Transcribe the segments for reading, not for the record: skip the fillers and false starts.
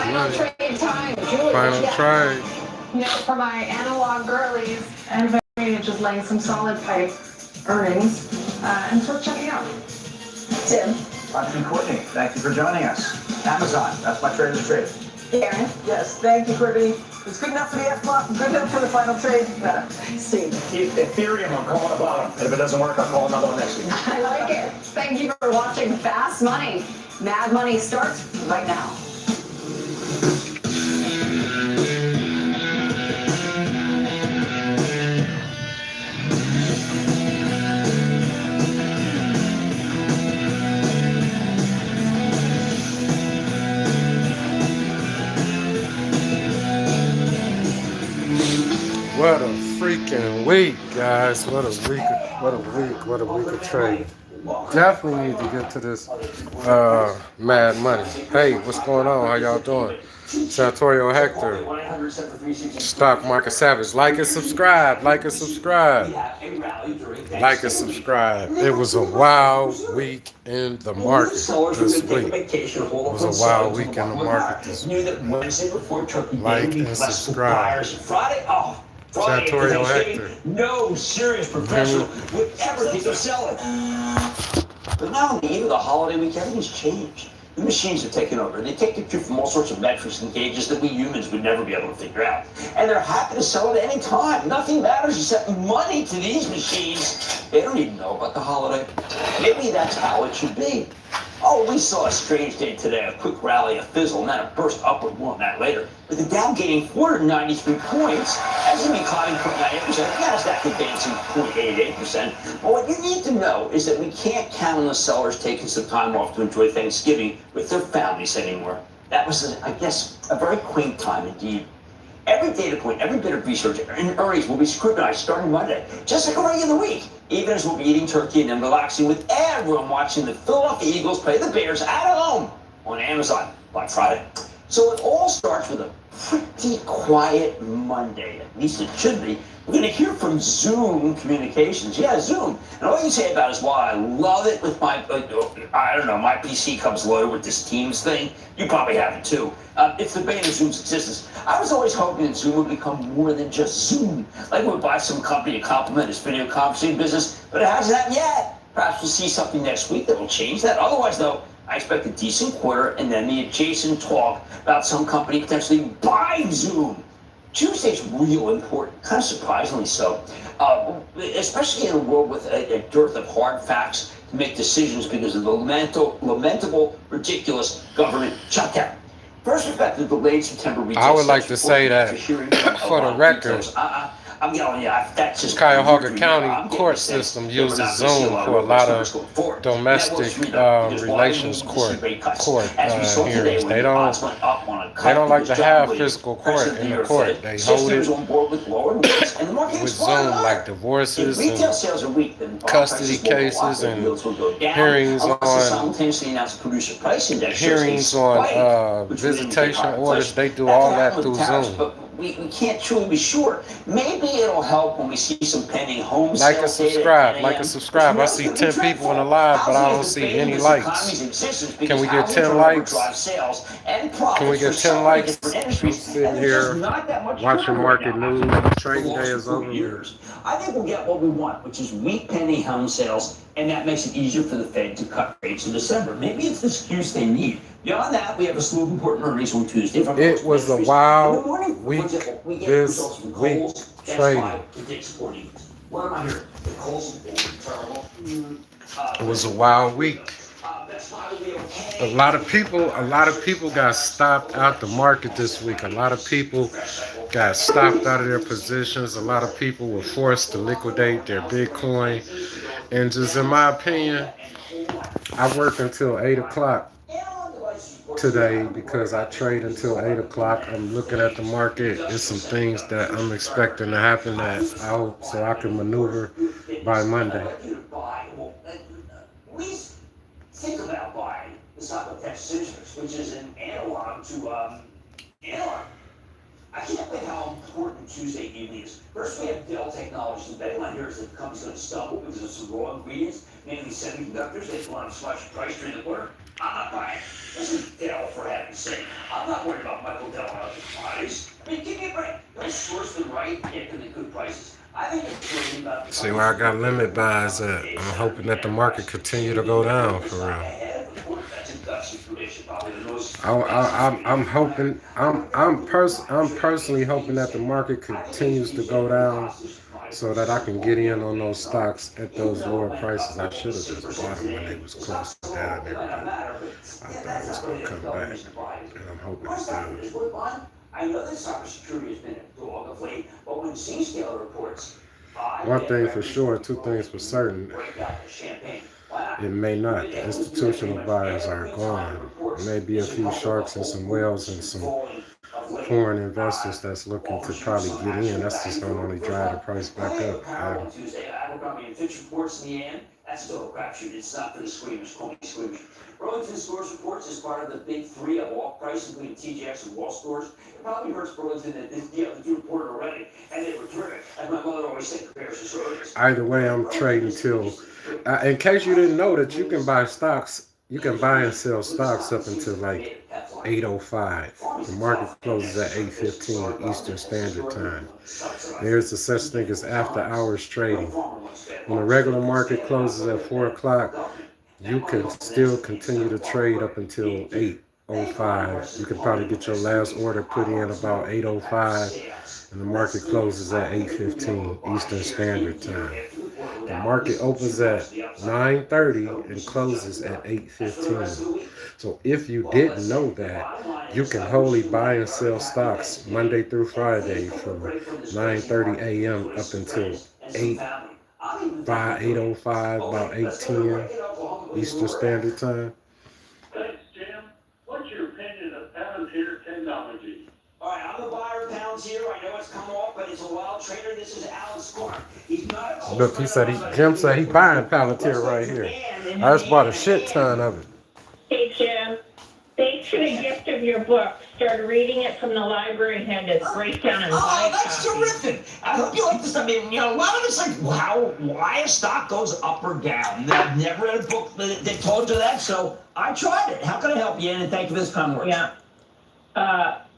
Final money. trade time, Julie. Final Yeah. trade. For my analog girlies, NVIDIA just laying some solid pipe earnings, and so check it out. Tim. Roger and Courtney, thank you for joining us. Amazon, that's my trade of the trade. Aaron. Yes, thank you, Courtney. It's good enough for the F-flop, good enough for the final trade. Steve. Ethereum, I'm calling the bottom. And if it doesn't work, I'll call another one next week. I like it. Thank you for watching Fast Money. Mad Money starts right now. What a freaking week, guys. What a week. What a week. What a week of trade. Definitely need to get to this Mad Money. Hey, what's going on? How y'all doing? Santorio Hector. Stock Market Savage. Like and subscribe. Like and subscribe. Like and subscribe. It was a wild week in the market this week. It was a wild week in the market this week. Like and subscribe. Santorio Hector. No serious professional would ever think of selling. But now on the eve of the holiday week, everything's changed. The machines are taking over. They take the truth from all sorts of metrics and gauges that we humans would never be able to figure out. And they're happy to sell it at any time. Nothing matters except money to these machines. They don't even know about the holiday. Maybe that's how it should be. Oh, we saw a strange day today, a quick rally, a fizzle, and then a burst upward. More on that later. With the Dow gaining 493 points, S&P climbing 0.98%, NASDAQ advancing 0.88%. But what you need to know is that we can't count on the sellers taking some time off to enjoy Thanksgiving with their families anymore. That was, I guess, a very quaint time indeed. Every data point, every bit of research and earnings will be scrutinized starting Monday, just like a regular week. Even as we'll be eating turkey and then relaxing with everyone watching the Philadelphia Eagles play the Bears at home on Amazon by Friday. So it all starts with a pretty quiet Monday, at least it should be. We're going to hear from Zoom Communications. Yeah, Zoom. And all you can say about it is, wow, I love it with my, I don't know, my PC comes loaded with this Teams thing. You probably have it too. It's the bane of Zoom's existence. I was always hoping that Zoom would become more than just Zoom. Like we'd buy some company to complement its video conferencing business, but it hasn't happened yet. Perhaps we'll see something next week that will change that. Otherwise, though, I expect a decent quarter and then the adjacent talk about some company potentially buying Zoom. Tuesday's real important, kind of surprisingly so, especially in a world with a dearth of hard facts to make decisions because of the lamentable, ridiculous government shutdown. First, we've got the delayed September retail. I would like to say that, for the record, I'm yelling, yeah, that's just Cuyahoga County court system uses Zoom for a lot of domestic relations court hearings. They don't like to have physical court in the court. They hold it with Zoom, like divorces and custody cases and hearings on visitation orders. They do all that through Zoom. We can't truly be sure. Maybe it'll help when we see some pending home sales. Like and subscribe. Like and subscribe. I see 10 people in the live, but I don't see any likes. Can we get 10 likes? Can we get 10 likes? I'm sitting here watching market news. Trading day is over. I think we'll get what we want, which is weak pending home sales, and that makes it easier for the Fed to cut rates in December. Maybe it's the excuse they need. Beyond that, we have a slew of important earnings on Tuesday. It was a wild week this week trading. It was a wild week. A lot of people got stopped out the market this week. A lot of people got stopped out of their positions. A lot of people were forced to liquidate their Bitcoin. And just in my opinion, I work until 8 o'clock today because I trade until 8 o'clock. I'm looking at the market. There's some things that I'm expecting to happen that I hope so I can maneuver by Monday. Think about buying the Cyclotech Scissors, which is an analog to analog. I can't believe how important Tuesday evening is. First, we have Dell Technologies. The betting line here is that the company's going to stumble because of some raw ingredients, mainly semiconductors. They've gone on a slash price during the quarter. I'm not buying. This is Dell, for heaven's sake. I'm not worried about Michael Dell and other price. I mean, give me a break. Don't source them right into the good prices. I think it's worrying about. See where I got limit buys at. I'm hoping that the market continue to go down for real. I'm hoping. I'm personally hoping that the market continues to go down, so that I can get in on those stocks at those lower prices. I should have just bought them when they was close to down there. I thought it was going to come back, and I'm hoping it does. I know that cybersecurity has been a dog of late, but when Zscaler reports, one thing for sure, two things for certain, it may not. The institutional buyers are gone. There may be a few sharks and some whales and some foreign investors that's looking to probably get in. That's just going to only drive the price back up. Abercrombie and Fitch reports in the end. That's still a crapshoot. It's not for the screamers, phony screamers. Burlington Stores reports as part of the big three of all price, including TJX and Wall Stores. It probably hurts Burlington that they reported already, and they return it. As my mother always said, prepares for service. Either way, I'm trading till. In case you didn't know that you can buy stocks, you can buy and sell stocks up until like 8:05. The market closes at 8:15 Eastern Standard Time. There's a such thing as after hours trading. When the regular market closes at 4 o'clock, you can still continue to trade up until 8:05. You can probably get your last order put in about 8:05, and the market closes at 8:15 Eastern Standard Time. The market opens at 9:30 and closes at 8:15. So if you didn't know that, you can wholly buy and sell stocks Monday through Friday from 9:30 a.m. up until 8:05, about 8:10 Eastern Standard Time. Thanks, Jim. What's your opinion of Palantir Technology? All right, I'm the buyer of Palantir. I know it's come off, but it's a wild trader. This is Alan Scorn. He's not. Look, Jim said he buying Palantir right here. I just bought a shit ton of it. Hey, Jim. Thanks for the gift of your book. Started reading it from the library, had to break down and buy Oh, that's copies. terrific. I hope you like this. I mean, a lot of it's like, why a stock goes up or down. I've never read a book that told you that, so I tried it. How can I help you? And thank you for this kind words. Yeah.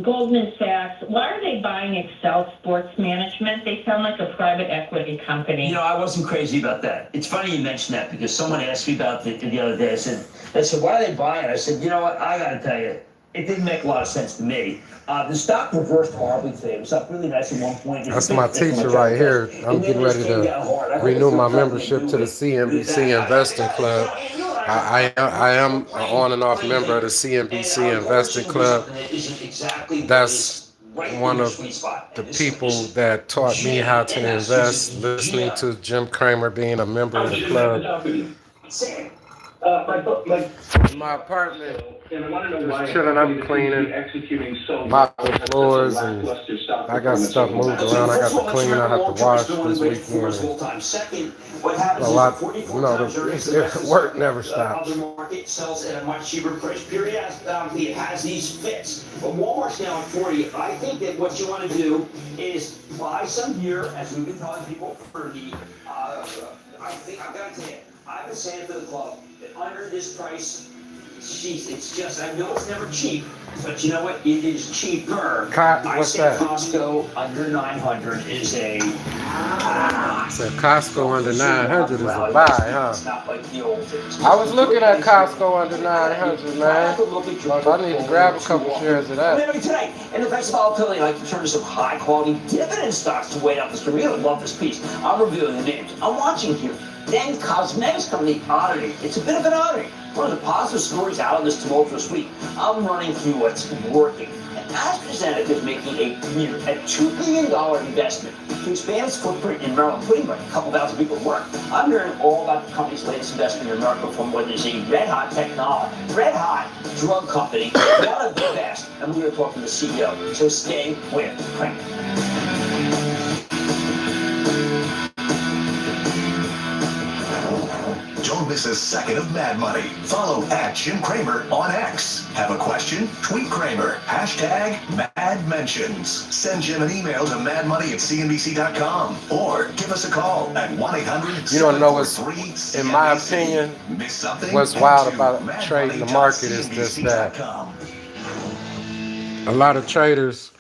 Goldman Sachs, why are they buying Excel Sports Management? They sound like a private equity company. You know, I wasn't crazy about that. It's funny you mentioned that because someone asked me about it the other day. They said, why are they buying it? I said, you know what? I got to tell you, it didn't make a lot of sense to me. The stock reversed horribly today. It was up really nice at one point. That's my teacher right here. I'm getting ready to renew my membership to the CNBC Investing Club. I am an on and off member of the CNBC Investing Club. That's one of the people that taught me how to invest, listening to Jim Cramer, being a member of the club. My apartment is chilling. I'm cleaning, mopping floors, and I got stuff moved around. I got to clean. I have to wash this weekend. A lot, you know, the work never stops. The market sells at a much cheaper price. Periodically, it has these fits. But Walmart's now at 40. I think that what you want to do is buy some here, as we've been telling people for the. I think I've got to tell you, I've been saying to the club that under this price, jeez, it's just, I know it's never cheap, but you know what? It is cheaper. I What's say that? Costco under 900 is a. So Costco under 900 is a buy, huh? It's not like the old days. I was looking at Costco under 900, man. I need to grab a couple shares of that. Today, and the best volatility, I like to turn to some high quality dividend stocks to wait out this career. I love this piece. I'm reviewing the names. I'm watching here. Then Cosmetics Company oddity. It's a bit of an oddity. One of the positive stories out of this tumultuous week. I'm running through what's working. And AstraZeneca is making a $2 billion investment to expand its footprint in Maryland, putting like a couple thousand people to work. I'm hearing all about the company's latest investment in America from what is a red-hot drug company, one of the best. And we're going to talk to the CEO. So stay with Cramer. Don't miss a second of Mad Money. Follow @Jim Cramer on X. Have a question? Tweet Cramer. #MadMentions. Send Jim an email to madmoney@cnbc.com or give us a call at 1-800. You don't know what's, in my opinion, what's wild about trading the market is this, that a lot of traders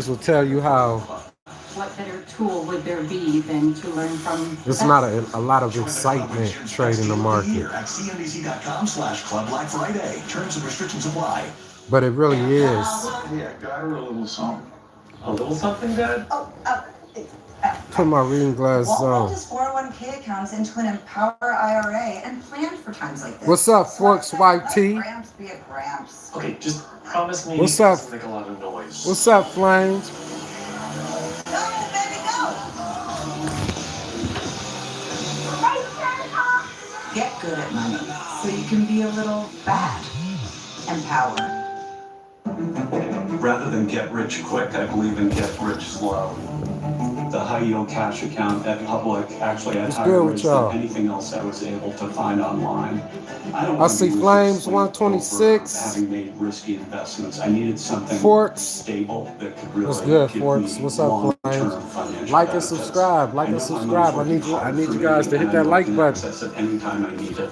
will tell you how What better tool would there be than to learn from? there's not a lot of excitement trading the market. At cnbc.com/Club Black Friday. Terms and restrictions apply. But it really is. Yeah, got her a little something. A little something, Dad? Put my reading glasses Walmart on. just 401k accounts into an Empower IRA and planned for times like this. What's up, Forks YT? Gramps be a Gramps. Okay, just promise me What's it up? doesn't make a lot of noise. What's up, Flames? Go, baby, go! Get good at money so you can be a little bad. Empower. Rather than get rich quick, I believe in get rich slow. The high yield cash account at Public actually had What's higher good with rates y'all? than anything else I was able to find online. I see Flames 126. Having made risky investments, I needed something Forks. stable that could really What's good, give Forks? me What's up, long-term Flames? financial Like and benefits. subscribe. Like I and know subscribe. I need you guys to hit that like button. Access it anytime I need it.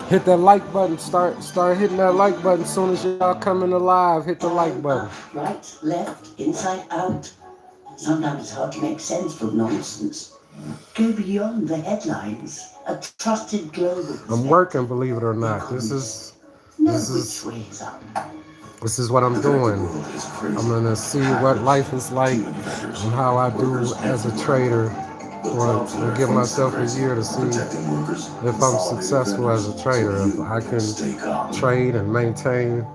Hit that like button. Start hitting that like button as soon as y'all come in live. Hit the like button. Right, left, inside out. Sometimes it's hard to make sense from nonsense. Go beyond the headlines. A trusted global. I'm working, believe it or not. This is what I'm doing. I'm gonna see what life is like and how I do as a trader. I'll give myself a year to see if I'm successful as a trader. If I can trade and maintain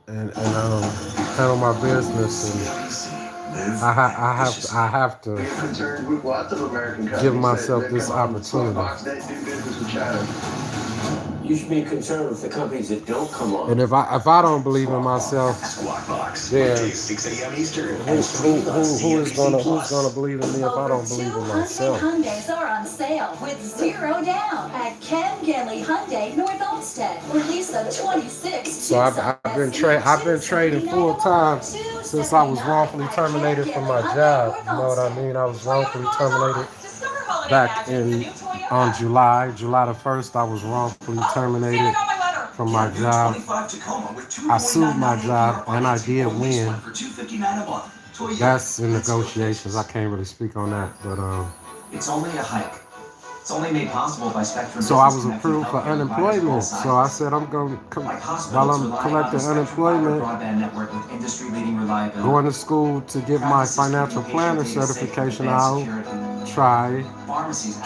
and handle my business, and I have to give myself this opportunity. You should be concerned with the companies that don't come on. And if I don't believe in myself, then who's gonna believe in me if I don't believe in myself? Hyundais are on sale with 0 down at Ken Genley Hyundai North Olmsted. Release the 26. So I've been trading full time since I was wrongfully terminated from my job. You know what I mean? I was wrongfully terminated back on July the 1st. I was wrongfully terminated from my job. I sued my job and I did win. That's in negotiations. I can't really speak on that, but It's only a hike. It's only made possible by Spectrum. so I was approved for unemployment. So I said I'm going to while I'm collecting unemployment, going to school to get my financial planner certification. I'll try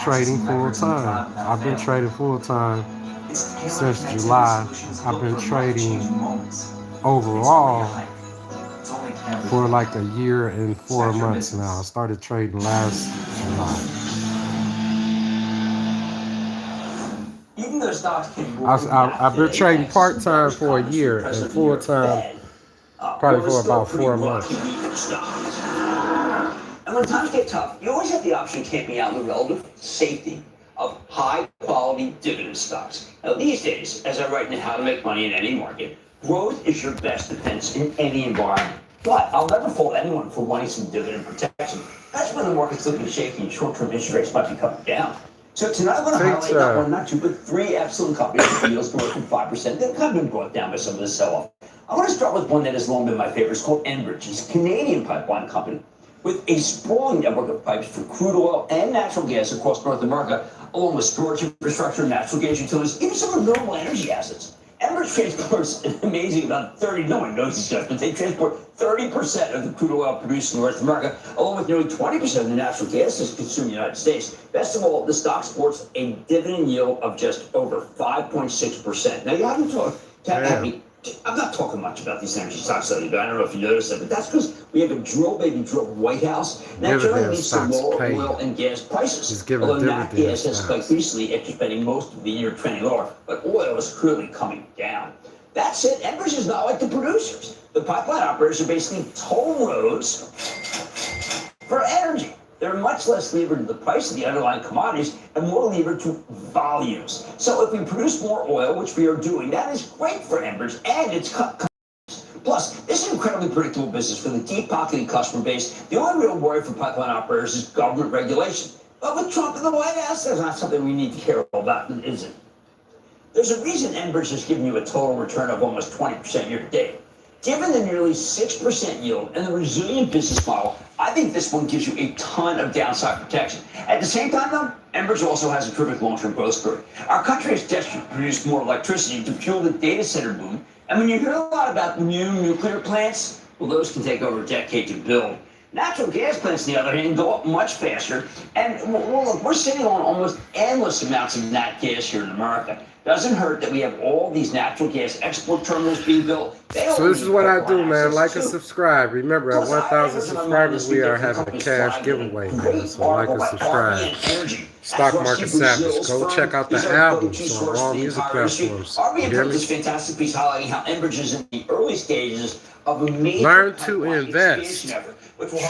trading full time. I've been trading full time since July. I've been trading overall for like a year and 4 months now. I started trading last July. Even though stocks can I've been trading part-time for a year and full-time probably for about 4 months. And when times get tough, you always have the option of camping out in the relative safety of high-quality dividend stocks. Now, these days, as I write in How to Make Money in Any Market, growth is your best defense in any environment. But I'll never fault anyone for wanting some dividend protection. That's when the market's looking shaky and short-term interest rates might be coming down. So tonight I'm going to highlight not one, not two, but three excellent companies with yields north of 5% that have been brought down by some of the sell-off. I want to start with one that has long been my favorite. It's called Enbridge. It's a Canadian pipeline company with a sprawling network of pipes for crude oil and natural gas across North America, along with storage infrastructure, natural gas utilities, even some renewable energy assets. Enbridge transports an amazing about 30, no one knows this stuff, but they transport 30% of the crude oil produced in North America, along with nearly 20% of the natural gas that's consumed in the United States. Best of all, the stock sports a dividend yield of just over 5.6%. Now, you haven't talked, I'm not talking much about these energy stocks lately, but I don't know if you noticed that, but that's because we have a drill White House, and that generally leads to lower oil and gas prices. Although nat gas has spiked recently after spending most of the year trending lower, but oil is clearly coming down. That said, Enbridge is not like the producers. The pipeline operators are basically toll roads for energy. They're much less levered to the price of the underlying commodities and more levered to volumes. So if we produce more oil, which we are doing, that is great for Enbridge, and it's cut. Plus, this is an incredibly predictable business with a deep-pocketing customer base. The only real worry for pipeline operators is government regulation. But with Trump in the White House, that's not something we need to care about, is it? There's a reason Enbridge has given you a total return of almost 20% year to date. Given the nearly 6% yield and the resilient business model, I think this one gives you a ton of downside protection. At the same time, though, Enbridge also has a terrific long-term growth story. Our country is desperate to produce more electricity to fuel the data center boom. And when you hear a lot about new nuclear plants, well, those can take over a decade to build. Natural gas plants, on the other hand, go up much faster. And well, look, we're sitting on almost endless amounts of nat gas here in America. Doesn't hurt that we have all these natural gas export terminals being built. So this is what I do, man. Like and subscribe. Remember, at 1,000 subscribers, we are having a cash giveaway, man. So like and subscribe. Stock Market Savage. Go check out the albums on all music platforms. You hear me? This fantastic piece highlighting how Enbridge is in the early stages of a major Learn to invest. effort, which will